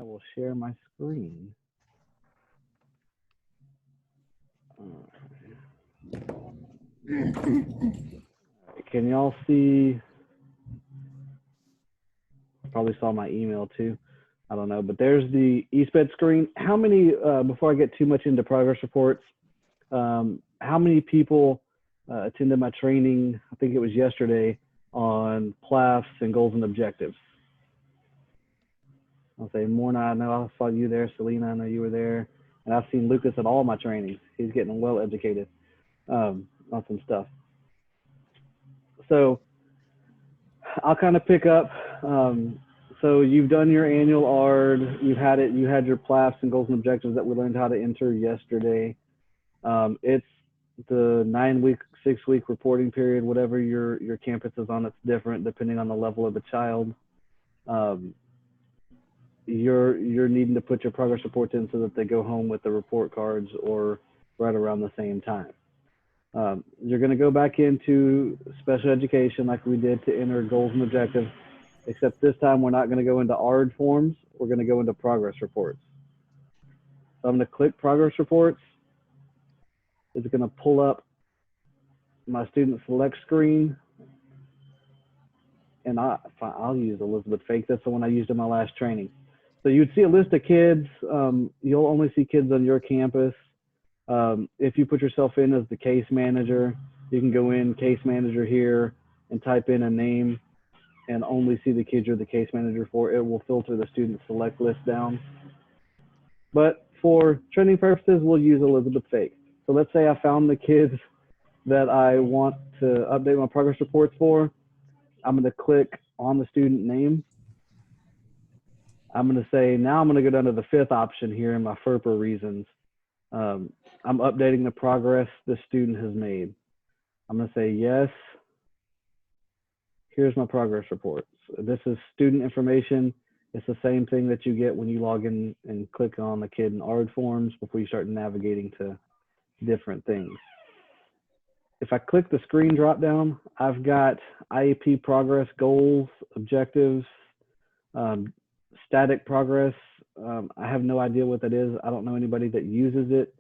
I will share my screen. Can y'all see? Probably saw my email too. I don't know, but there's the eSPED screen. How many, before I get too much into progress reports, how many people attended my training? I think it was yesterday on PLAFs and goals and objectives. I'll say, Morna, I know I saw you there. Selena, I know you were there. And I've seen Lucas at all my trainings. He's getting well educated on some stuff. So I'll kind of pick up. So you've done your annual ARD. You had your PLAFs and goals and objectives that we learned how to enter yesterday. It's the 9-week, 6-week reporting period. Whatever your campus is on, it's different depending on the level of the child. You're needing to put your progress reports in so that they go home with the report cards or right around the same time. You're going to go back into special education like we did to enter goals and objectives, except this time we're not going to go into ARD forms. We're going to go into progress reports. So I'm going to click progress reports. It's going to pull up my student select screen. And I'll use Elizabeth Fake. That's the one I used in my last training. So you'd see a list of kids. You'll only see kids on your campus. If you put yourself in as the case manager, you can go in case manager here and type in a name and only see the kids you're the case manager for. It will filter the student select list down. But for training purposes, we'll use Elizabeth Fake. So let's say I found the kids that I want to update my progress reports for. I'm going to click on the student name. I'm going to say, now I'm going to go down to the 5th option here in my FERPA reasons. I'm updating the progress the student has made. I'm going to say, yes. Here's my progress reports. This is student information. It's the same thing that you get when you log in and click on the kid and ARD forms before you start navigating to different things. If I click the screen drop down, I've got IEP progress, goals, objectives, static progress. I have no idea what that is. I don't know anybody that uses it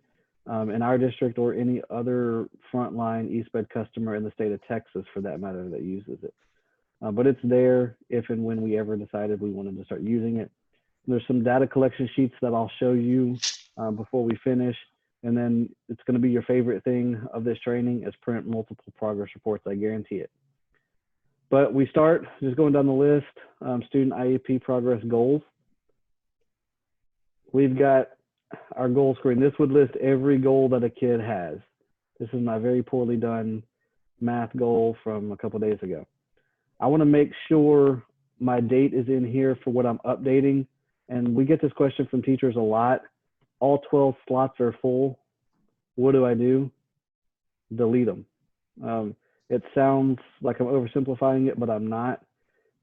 in our district or any other frontline eSPED customer in the state of Texas, for that matter, that uses it. But it's there if and when we ever decided we wanted to start using it. There's some data collection sheets that I'll show you before we finish. And then it's going to be your favorite thing of this training is print multiple progress reports. I guarantee it. But we start just going down the list, student IEP progress goals. We've got our goal screen. This would list every goal that a kid has. This is my very poorly done math goal from a couple of days ago. I want to make sure my date is in here for what I'm updating. And we get this question from teachers a lot. All 12 slots are full. What do? Delete them. It sounds like I'm oversimplifying it, but I'm not.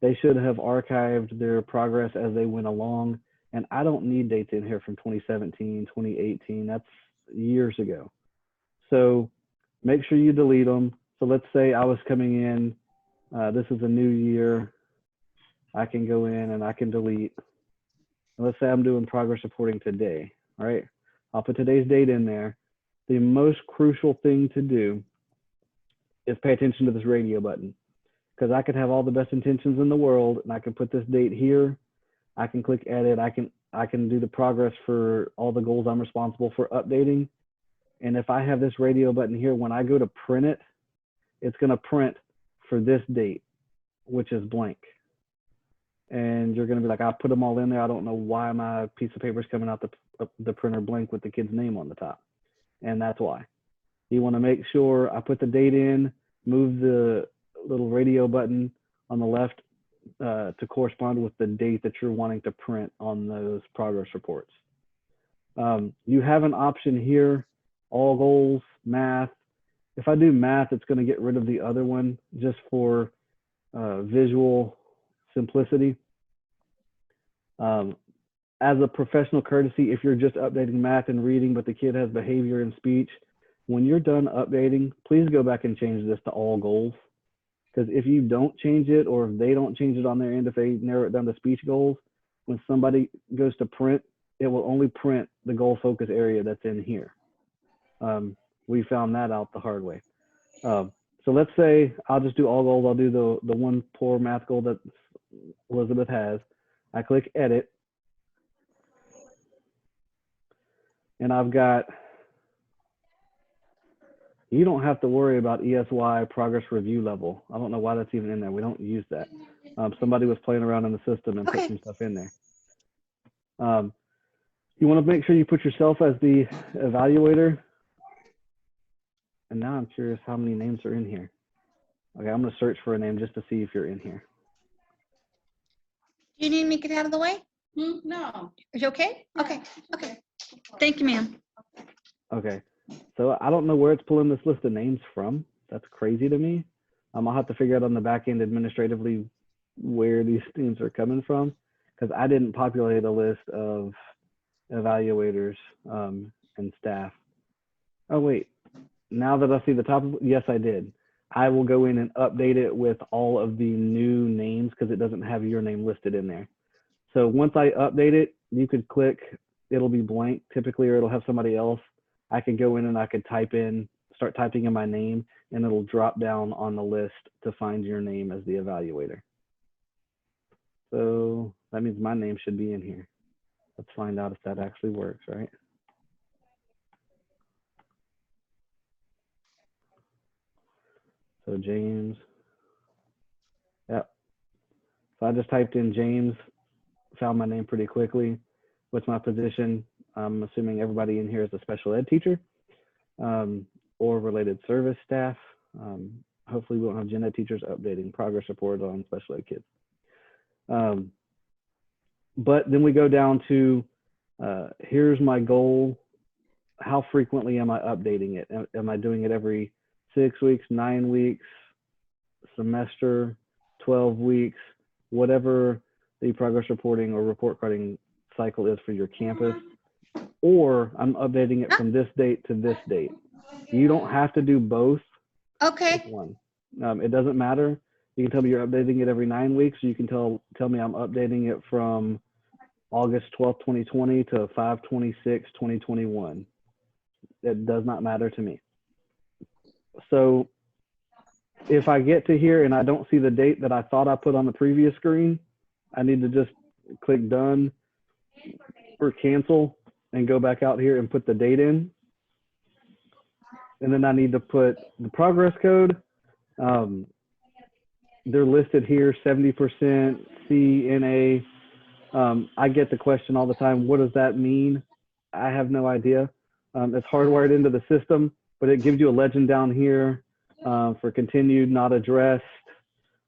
They should have archived their progress as they went along. And I don't need dates in here from 2017, 2018. That's years ago. So make sure you delete them. So let's say I was coming in. This is a new year. I can go in and I can delete. Let's say I'm doing progress reporting today. All right. I'll put today's date in there. The most crucial thing to do is pay attention to this radio button, because I could have all the best intentions in the world and I can put this date here. I can click edit. I can do the progress for all the goals I'm responsible for updating. And if I have this radio button here, when I go to print it, it's going to print for this date, which is blank. And you're going to be like, I put them all in there. I don't know why my piece of paper is coming out the printer blank with the kid's name on the top. And that's why. You want to make sure I put the date in, move the little radio button on the left to correspond with the date that you're wanting to print on those progress reports. You have an option here, all goals, math. If I do math, it's going to get rid of the other one just for visual simplicity. As a professional courtesy, if you're just updating math and reading, but the kid has behavior and speech, when you're done updating, please go back and change this to all goals. Because if you don't change it, or if they don't change it on their end, if they narrow it down to speech goals, when somebody goes to print, it will only print the goal focus area that's in here. We found that out the hard way. So let's say I'll just do all goals. I'll do the one poor math goal that Elizabeth has. I click edit, and I've got, you don't have to worry about ESY progress review level. I don't know why that's even in there. We don't use that. Somebody was playing around in the system and put some stuff in there. You want to make sure you put yourself as the evaluator. And now I'm curious how many names are in here. Okay, I'm going to search for a name just to see if you're in here. Do you need me to get out of the way? No. Is you okay? Okay. Okay. Thank you, ma'am. Okay, so I don't know where it's pulling this list of names from. That's crazy to me. I'll have to figure out on the back end administratively where these names are coming from, because I didn't populate a list of evaluators and staff. Oh wait, now that I see the top of, yes, I did. I will go in and update it with all of the new names because it doesn't have your name listed in there. So once I update it, you could click, it'll be blank typically, or it'll have somebody else. I could go in and I could start typing in my name, and it'll drop down on the list to find your name as the evaluator. So that means my name should be in here. Let's find out if that actually works, right? So James, yep. So I just typed in James, found my name pretty quickly. What's my position? I'm assuming everybody in here is a special ed teacher or related service staff. Hopefully we won't have gen ed teachers updating progress reports on special ed kids. But then we go down to, here's my goal. How frequently am I updating it? Am I doing it every 6 weeks, 9 weeks, semester, 12 weeks, whatever the progress reporting or report carding cycle is for your campus? Or I'm updating it from this date to this date. You don't have to do both. Okay. One. It doesn't matter. You can tell me you're updating it every 9 weeks. Or you can tell me I'm updating it from August 12th, 2020 to 5/26, 2021. It does not matter to me. So if I get to here and I don't see the date that I thought I put on the previous screen, I need to just click done or cancel and go back out here and put the date in. And then I need to put the progress code. They're listed here, 70% CNA. I get the question all the time, what does that mean? I have no idea. It's hardwired into the system, but it gives you a legend down here for continued, not addressed.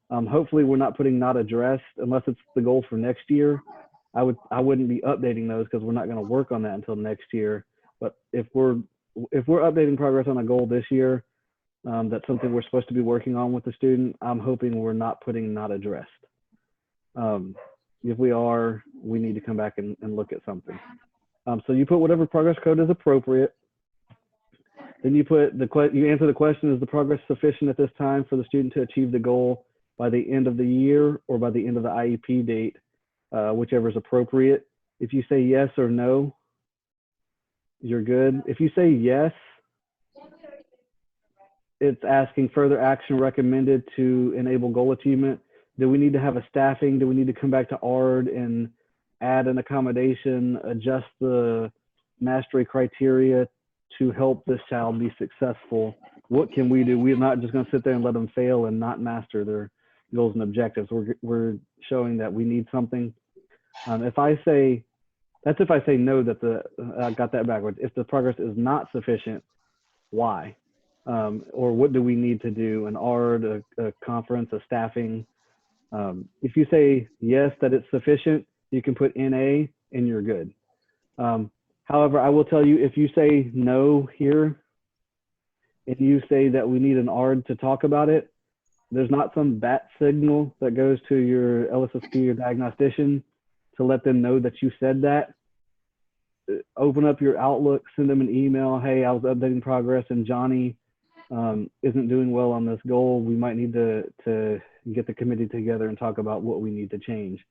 Hopefully we're not putting not addressed unless it's the goal for next year. I wouldn't be updating those because we're not going to work on that until next year. But if we're updating progress on a goal this year, that's something we're supposed to be working on with the student, I'm hoping we're not putting not addressed. If we are, we need to come back and look at something. So you put whatever progress code is appropriate. Then you put you answer the question, is the progress sufficient at this time for the student to achieve the goal by the end of the year or by the end of the IEP date, whichever is appropriate. If you say yes or no, you're good. If you say yes, it's asking further action recommended to enable goal achievement. Do we need to have a staffing? Do we need to come back to ARD and add an accommodation, adjust the mastery criteria to help this child be successful? What can we do? We're not just going to sit there and let them fail and not master their goals and objectives. We're showing that we need something. If I say no, that I got that backwards. If the progress is not sufficient, why? Or what do we need to do? An ARD, a conference, a staffing. If you say yes, that it's sufficient, you can put NA and you're good. However, I will tell you, if you say no here, and you say that we need an ARD to talk about it, there's not some bat signal that goes to your LSSP or diagnostician to let them know that you said that. Open up your Outlook, send them an email. Hey, I was updating progress and Johnny isn't doing well on this goal. We might need to get the committee together and talk about what we need to change.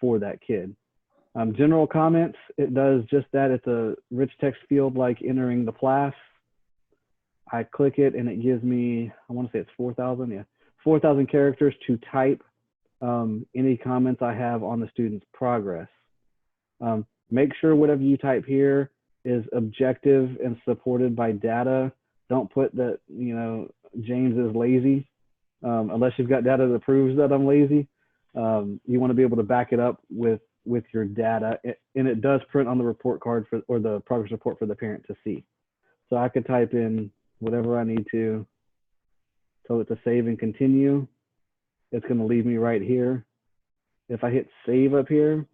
for that kid. General comments, it does just that. It's a rich text field like entering the class. I click it and it gives me, I want to say it's 4,000, yeah, 4,000 characters to type any comments I have on the student's progress. Make sure whatever you type here is objective and supported by data. Don't put that, you know, James is lazy, unless you've got data that proves that I'm lazy. You want to be able to back it up with your data, and it does print on the report card or the progress report for the parent to see. So I could type in whatever I need to, tell it to save and continue. It's going to leave me right here. If I hit save up here,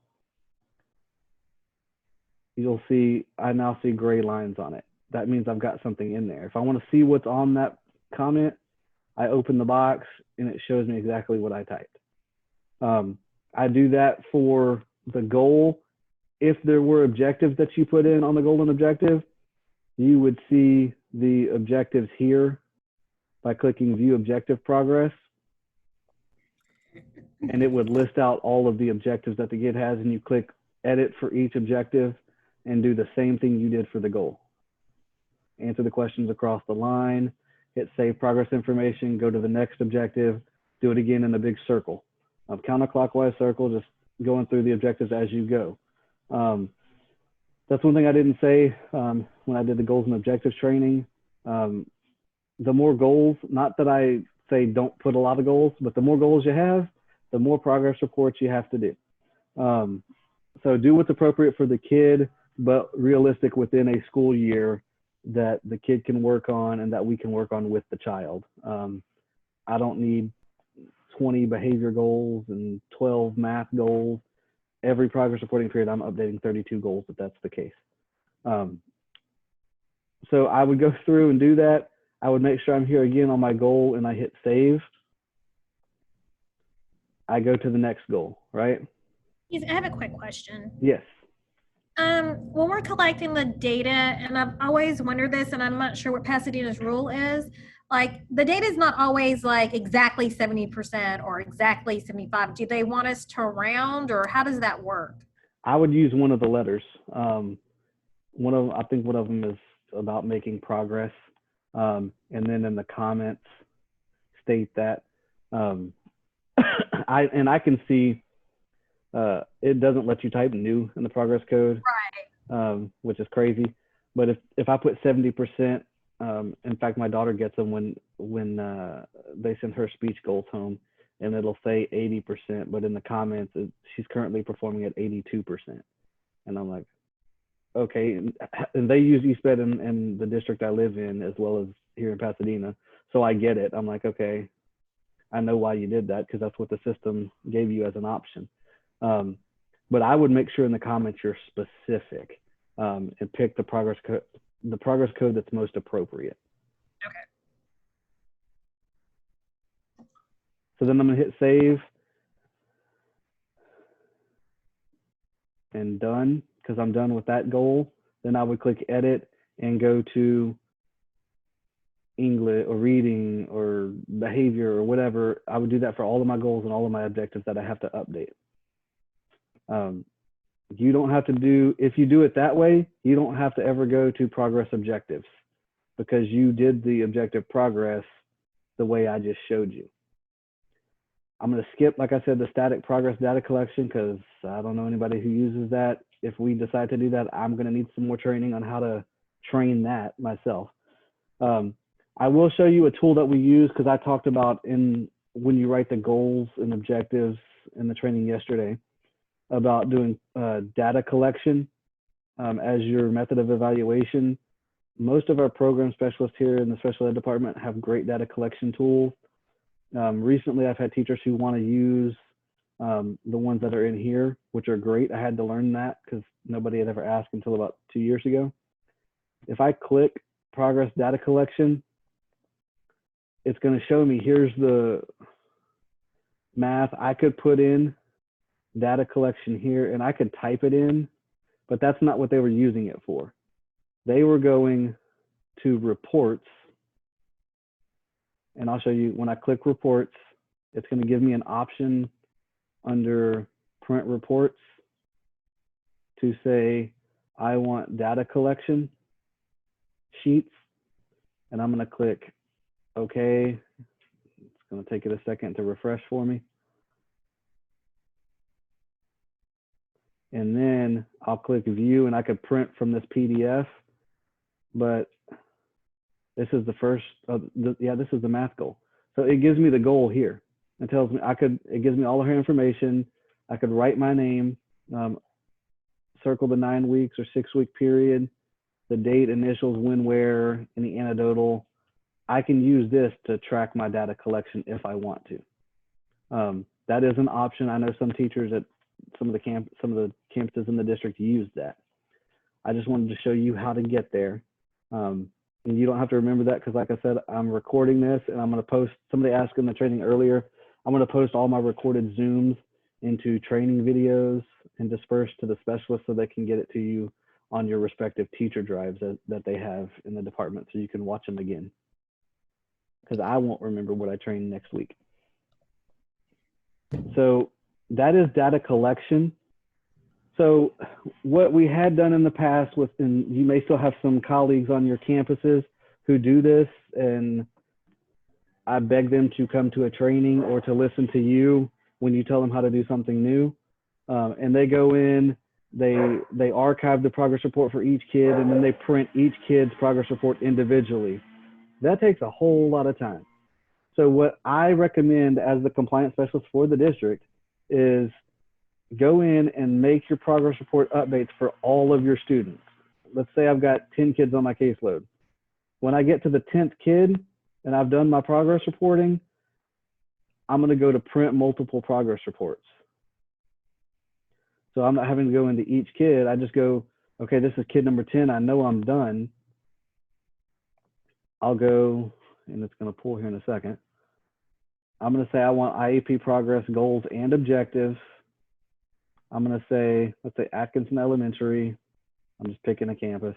you'll see, I now see gray lines on it. That means I've got something in there. If I want to see what's on that comment, I open the box and it shows me exactly what I typed. I do that for the goal. If there were objectives that you put in on the goal and objective, you would see the objectives here by clicking view objective progress. And it would list out all of the objectives that the kid has, and you click edit for each objective and do the same thing you did for the goal. Answer the questions across the line, hit save progress information, go to the next objective, do it again in a big circle. Counterclockwise circle, just going through the objectives as you go. That's one thing I didn't say when I did the goals and objectives training. The more goals, not that I say don't put a lot of goals, but the more goals you have, the more progress reports you have to do. So do what's appropriate for the kid, but realistic within a school year that the kid can work on and that we can work on with the child. I don't need 20 behavior goals and 12 math goals. Every progress reporting period, I'm updating 32 goals if that's the case. So I would go through and do that. I would make sure I'm here again on my goal and I hit save. I go to the next goal, right? I have a quick question. Yes. When we're collecting the data, and I've always wondered this, and I'm not sure what Pasadena's rule is, like the data is not always like exactly 70% or exactly 75. Do they want us to round, or how does that work? I would use one of the letters. I think one of them is about making progress. And then in the comments, state that. I can see it doesn't let you type new in the progress code, Right. Which is crazy. But if I put 70%, in fact, my daughter gets them when they send her speech goals home, and it'll say 80%, but in the comments, she's currently performing at 82%. And I'm like, okay. And they use eSPED in the district I live in, as well as here in Pasadena. So I get it. I'm like, okay, I know why you did that, because that's what the system gave you as an option. But I would make sure in the comments you're specific, and pick the progress code that's most appropriate. Okay. So then I'm gonna hit save and done, because I'm done with that goal. Then I would click edit and go to English or reading or behavior or whatever. I would do that for all of my goals and all of my objectives that I have to update. You don't have to do, if you do it that way, you don't have to ever go to progress objectives, because you did the objective progress the way I just showed you. I'm going to skip, like I said, the static progress data collection, because I don't know anybody who uses that. If we decide to do that, I'm going to need some more training on how to train that myself. I will show you a tool that we use, because I talked about when you write the goals and objectives in the training yesterday, about doing data collection as your method of evaluation. Most of our program specialists here in the special ed department have great data collection tools. Recently, I've had teachers who want to use the ones that are in here, which are great. I had to learn that because nobody had ever asked until about 2 years ago. If I click progress data collection, it's going to show me here's the math. I could put in data collection here and I could type it in, but that's not what they were using it for. They were going to reports, and I'll show you when I click reports, it's going to give me an option under print reports to say, I want data collection sheets, and I'm going to click OK. It's going to take it a second to refresh for me. And then I'll click view, and I could print from this PDF, but this is the first, this is the math goal. So it gives me the goal here. It tells me it gives me all of her information. I could write my name, circle the 9 weeks or 6 week period, the date, initials, when, where, and the anecdotal. I can use this to track my data collection if I want to. That is an option. I know some teachers at some of the campuses in the district use that. I just wanted to show you how to get there. And you don't have to remember that because, like I said, I'm recording this and I'm going to post, somebody asked in the training earlier, I'm going to post all my recorded Zooms into training videos and disperse to the specialists so they can get it to you on your respective teacher drives that they have in the department so you can watch them again. Because I won't remember what I trained next week. So that is data collection. So what we had done in the past with, and you may still have some colleagues on your campuses who do this, and I beg them to come to a training or to listen to you when you tell them how to do something new. And they go in, they archive the progress report for each kid, and then they print each kid's progress report individually. That takes a whole lot of time. So what I recommend as the compliance specialist for the district is go in and make your progress report updates for all of your students. Let's say I've got 10 kids on my caseload. When I get to the 10th kid and I've done my progress reporting, I'm going to go to print multiple progress reports. So I'm not having to go into each kid. I just go, okay, this is kid number 10. I know I'm done. I'll go, and it's going to pull here in a second. I'm going to say I want IEP progress goals and objectives. I'm going to say, let's say Atkinson Elementary. I'm just picking a campus.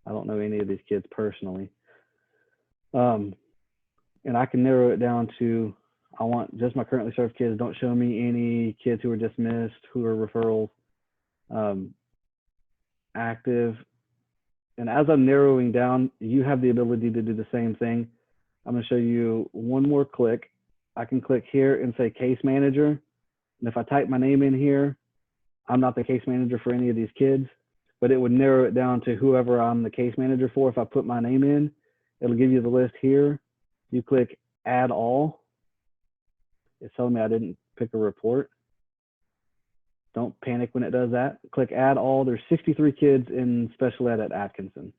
I don't know any of these kids personally. And I can narrow it down to, I want just my currently served kids. Don't show me any kids who are dismissed, who are referrals, active. And as I'm narrowing down, you have the ability to do the same thing. I'm going to show you one more click. I can click here and say case manager. And if I type my name in here, I'm not the case manager for any of these kids, but it would narrow it down to whoever I'm the case manager for. If I put my name in, it'll give you the list here. You click add all. It's telling me I didn't pick a report. Don't panic when it does that. Click add all. There's 63 kids in special ed at Atkinson.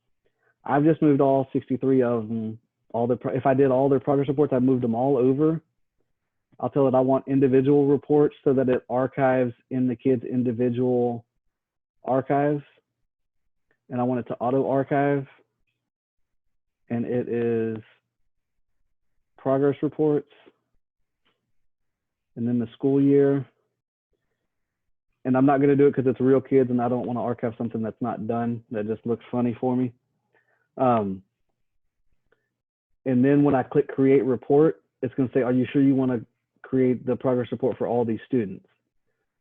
I've just moved all 63 of them. If I did all their progress reports, I moved them all over. I'll tell it I want individual reports so that it archives in the kids' individual archives. And I want it to auto archive. And it is progress reports. And then the school year. And I'm not going to do it because it's real kids and I don't want to archive something that's not done. That just looks funny for me. And then when I click create report, it's going to say, are you sure you want to create the progress report for all these students?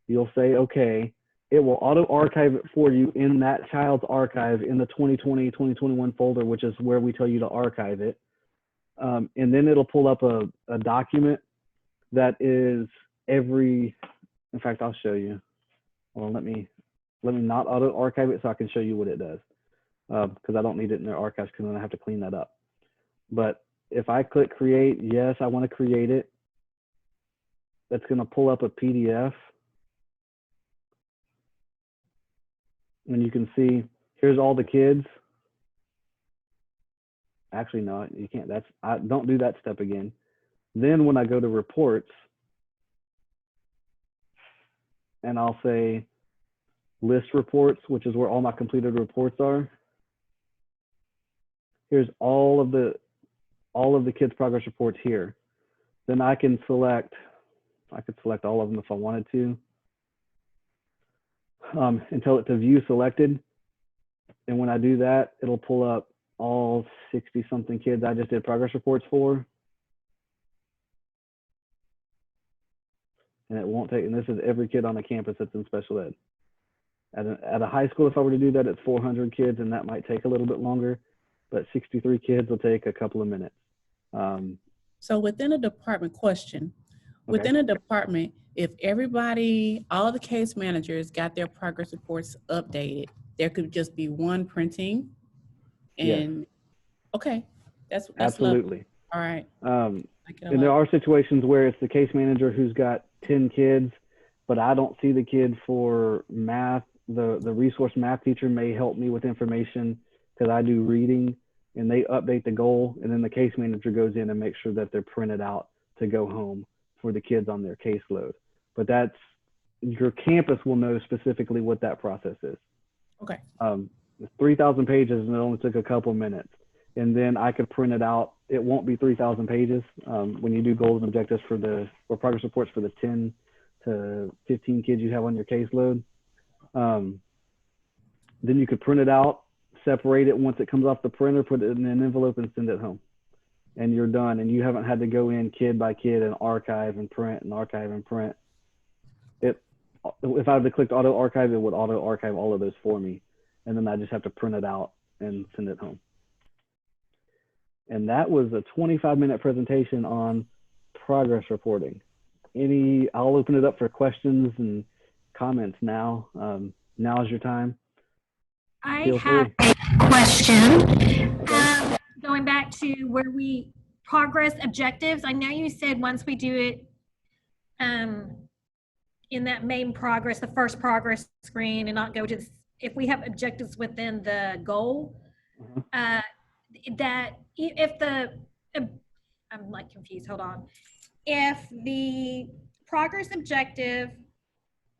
You'll say, okay. It will auto archive it for you in that child's archive in the 2020, 2021 folder, which is where we tell you to archive it. And then it'll pull up a document that is in fact, I'll show you. Well, let me not auto archive it so I can show you what it does. Because I don't need it in their archives because then I have to clean that up. But if I click create, yes, I want to create it. That's going to pull up a PDF. And you can see, here's all the kids. Actually, no, you can't. Don't do that step again. Then when I go to reports, and I'll say list reports, which is where all my completed reports are. Here's all of the kids' progress reports here. Then I could select all of them if I wanted to. And tell it to view selected. And when I do that, it'll pull up all 60 something kids I just did progress reports for. and it won't take, and this is every kid on the campus that's in special ed. At a high school, if I were to do that, it's 400 kids, and that might take a little bit longer, but 63 kids will take a couple of minutes. So within a department, question, Okay. within a department, if everybody, all the case managers got their progress reports updated, there could just be one printing and, Yes. okay, that's Absolutely. lovely. All right. And there are situations where it's the case manager who's got 10 kids, but I don't see the kid for math. The resource math teacher may help me with information because I do reading, and they update the goal, and then the case manager goes in and makes sure that they're printed out to go home for the kids on their caseload. But that's, your campus will know specifically what that process is. Okay. 3,000 pages, and it only took a couple minutes. And then I could print it out. It won't be 3,000 pages. When you do goals and objectives or progress reports for the 10 to 15 kids you have on your caseload, then you could print it out, separate it once it comes off the printer, put it in an envelope and send it home. And you're done. And you haven't had to go in kid by kid and archive and print and archive and print. If I had to click auto archive, it would auto archive all of those for me. And then I just have to print it out and send it home. And that was a 25-minute presentation on progress reporting. I'll open it up for questions and comments now. Now is your time. I Feel have free. a question. Going back to where progress objectives, I know you said once we do it in that main progress, the first progress screen, and not go to, if we have objectives within the goal, that if I'm like confused, hold on. If the progress objective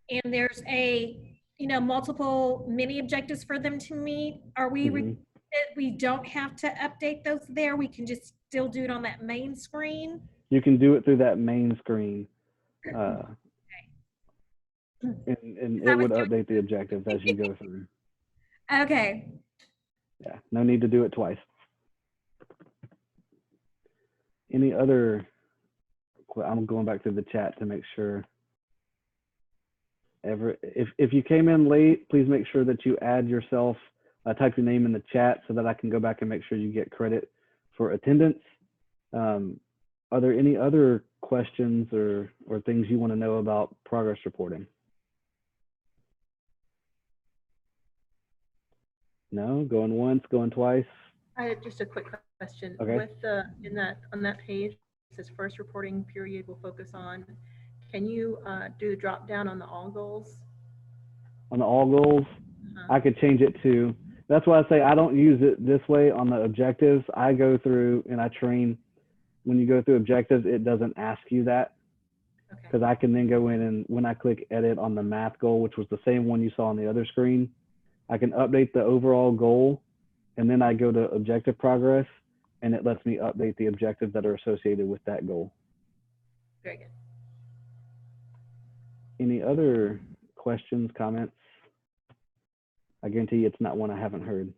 and there's multiple mini objectives for them to meet, are we, we don't have to update those there? We can just still do it on that main screen? You can do it through that main screen. And it would update the objectives as you go through. Okay. Yeah, no need to do it twice. Any other, I'm going back to the chat to make sure. If you came in late, please make sure that you add yourself, type your name in the chat so that I can go back and make sure you get credit for attendance. Are there any other questions or things you want to know about progress reporting? No? Going once, going twice? I had just a quick question. Okay. With on that page, it says first reporting period will focus on. Can you do the drop down on the all goals? On the all goals, I could change it to, that's why I say I don't use it this way on the objectives. I go through and I train, when you go through objectives, it doesn't ask you that. Because I can then go in and when I click edit on the math goal, which was the same one you saw on the other screen, I can update the overall goal, and then I go to objective progress, and it lets me update the objectives that are associated with that goal. Very good. Any other questions, comments? I guarantee you it's not one I haven't heard.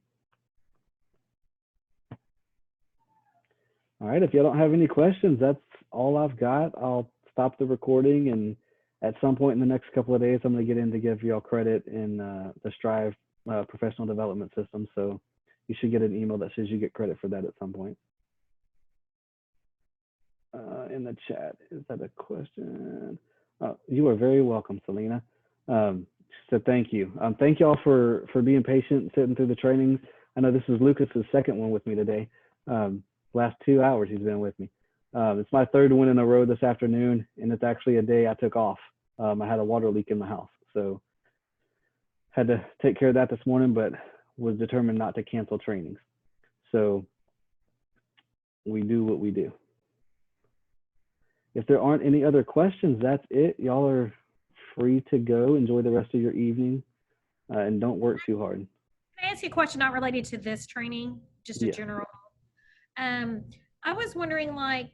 All right, if you don't have any questions, that's all I've got. I'll stop the recording, and at some point in the next couple of days, I'm going to get in to give y'all credit in the Strive professional development system. So you should get an email that says you get credit for that at some point. In the chat, is that a question? Oh, you are very welcome, Selena. So thank you. Thank y'all for being patient, sitting through the trainings. I know this is Lucas's second one with me today. Last 2 hours he's been with me. It's my third one in a row this afternoon, and it's actually a day I took off. I had a water leak in my house, so had to take care of that this morning, but was determined not to cancel trainings. So we do what we do. If there aren't any other questions, that's it. Y'all are free to go. Enjoy the rest of your evening, and don't work too hard. Can I ask you a question not related to this training, just a general? I was wondering, like,